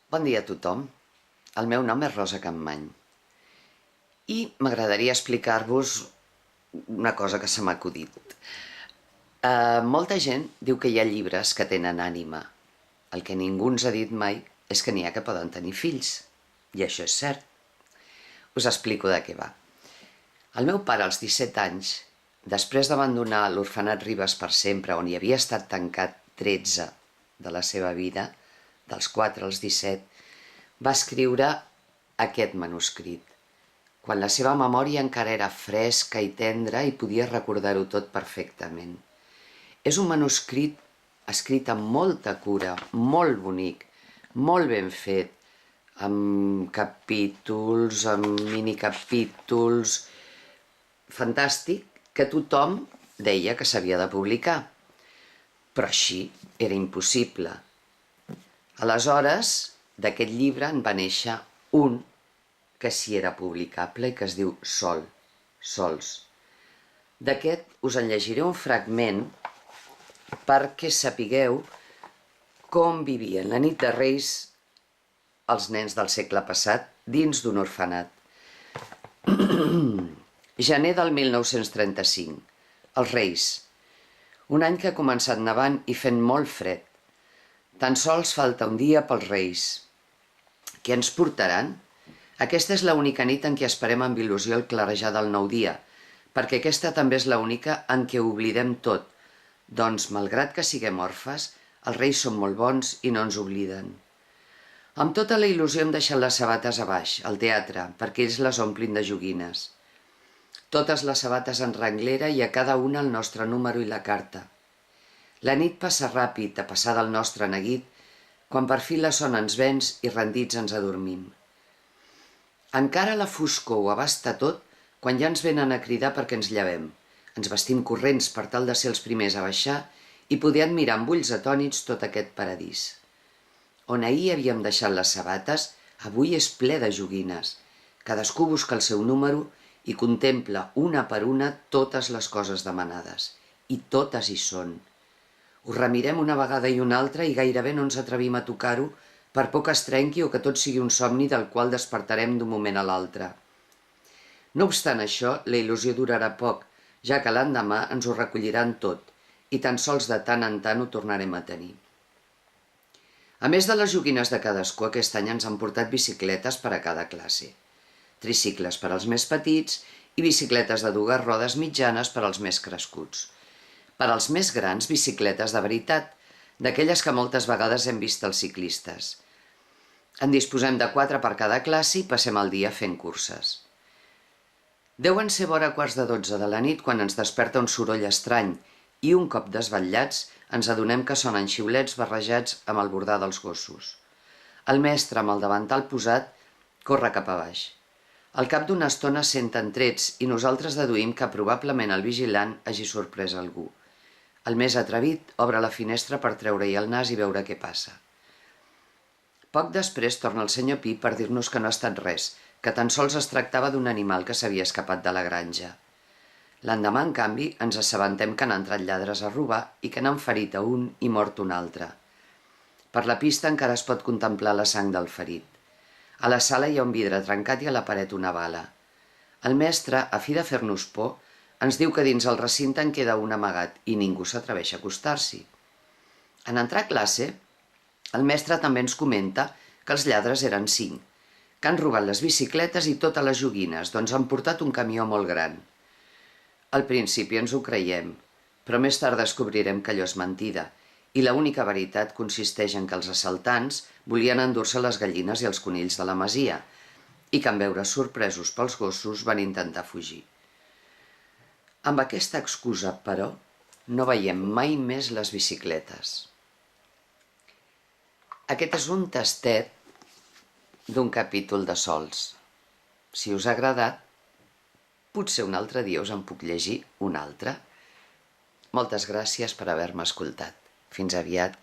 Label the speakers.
Speaker 1: Bon dia a tothom. El meu nom és Rosa Campmany i m'agradaria explicar-vos una cosa que se m'ha acudit. Molta gent diu que hi ha llibres que tenen ànima. El que ningú ens ha dit mai és que n'hi ha que poden tenir fills. I això és cert. Us explico de què va. El meu pare, als 17 anys, després d'abandonar l'orfenat Ribes per sempre, on hi havia estat tancat 13 de la seva vida, dels 4 als 17, va escriure aquest manuscrit, quan la seva memòria encara era fresca i tendra i podia recordar-ho tot perfectament. És un manuscrit escrit amb molta cura, molt bonic, molt ben fet, amb capítols, amb minicapítols, fantàstic, que tothom deia que s'havia de publicar. Però així era impossible. Aleshores, d'aquest llibre en va néixer un que sí era publicable i que es diu Sols. D'aquest us en llegiré un fragment perquè sapigueu com vivien la nit de Reis els nens del segle passat dins d'un orfenat. Gener del 1935. Els Reis. Un any que ha començat nevant i fent molt fred. Tan sols falta un dia pels Reis. Què ens portaran? Aquesta és l'única nit en què esperem amb il·lusió el clarejar del nou dia, perquè aquesta també és l'única en què oblidem tot. Doncs, malgrat que siguem orfes, els Reis són molt bons i no ens obliden. Amb tota la il·lusió hem deixat les sabates a baix, al teatre, perquè ells les omplin de joguines. Totes les sabates en renglera i a cada una el nostre número i la carta. La nit passa ràpid, a passar del nostre neguit, quan per fi la son ens venç i rendits ens adormim. Encara la foscor ho abasta tot quan ja ens venen a cridar perquè ens llevem. Ens vestim corrents per tal de ser els primers a baixar i poder admirar amb ulls atònits tot aquest paradís. On ahir havíem deixat les sabates, avui és ple de joguines. Cadascú busca el seu número i contempla una per una totes les coses demanades. I totes hi són. Ho remirem una vegada i una altra i gairebé no ens atrevim a tocar-ho per por que es trenqui o que tot sigui un somni del qual despertarem d'un moment a l'altre. No obstant això, la il·lusió durarà poc, ja que l'endemà ens ho recolliran tot i tan sols de tant en tant ho tornarem a tenir. A més de les joguines de cadascú, aquest any ens han portat bicicletes per a cada classe. Tricicles per als més petits i bicicletes de dues rodes mitjanes per als més crescuts. Per als més grans, bicicletes de veritat, d'aquelles que moltes vegades hem vist als ciclistes. En disposem de 4 per cada classe i passem el dia fent curses. Deuen ser vora 11:15 de la nit quan ens desperta un soroll estrany i un cop desvetllats ens adonem que sonen xiulets barrejats amb el bordar dels gossos. El mestre, amb el davantal posat, corre cap a baix. Al cap d'una estona senten trets i nosaltres deduïm que probablement el vigilant hagi sorprès algú. El més atrevit obre la finestra per treure-hi el nas i veure què passa. Poc després torna el senyor Pi per dir-nos que no ha estat res, que tan sols es tractava d'un animal que s'havia escapat de la granja. L'endemà, en canvi, ens assabentem que han entrat lladres a robar i que n'han ferit a un i mort un altre. Per la pista encara es pot contemplar la sang del ferit. A la sala hi ha un vidre trencat i a la paret una bala. El mestre, a fi de fer-nos por, ens diu que dins el recinte en queda un amagat i ningú s'atreveix a acostar-s'hi. En entrar a classe, el mestre també ens comenta que els lladres eren 5, que han robat les bicicletes i totes les joguines, doncs han portat un camió molt gran. Al principi ens ho creiem, però més tard descobrirem que allò és mentida, i l'única veritat consisteix en que els assaltants volien endur-se les gallines i els conills de la masia, i que en veure's sorpresos pels gossos van intentar fugir. Amb aquesta excusa, però, no veiem mai més les bicicletes. Aquest és un tastet d'un capítol de Sols. Si us ha agradat, potser un altre dia us en puc llegir un altre. Moltes gràcies per haver-me escoltat. Fins aviat.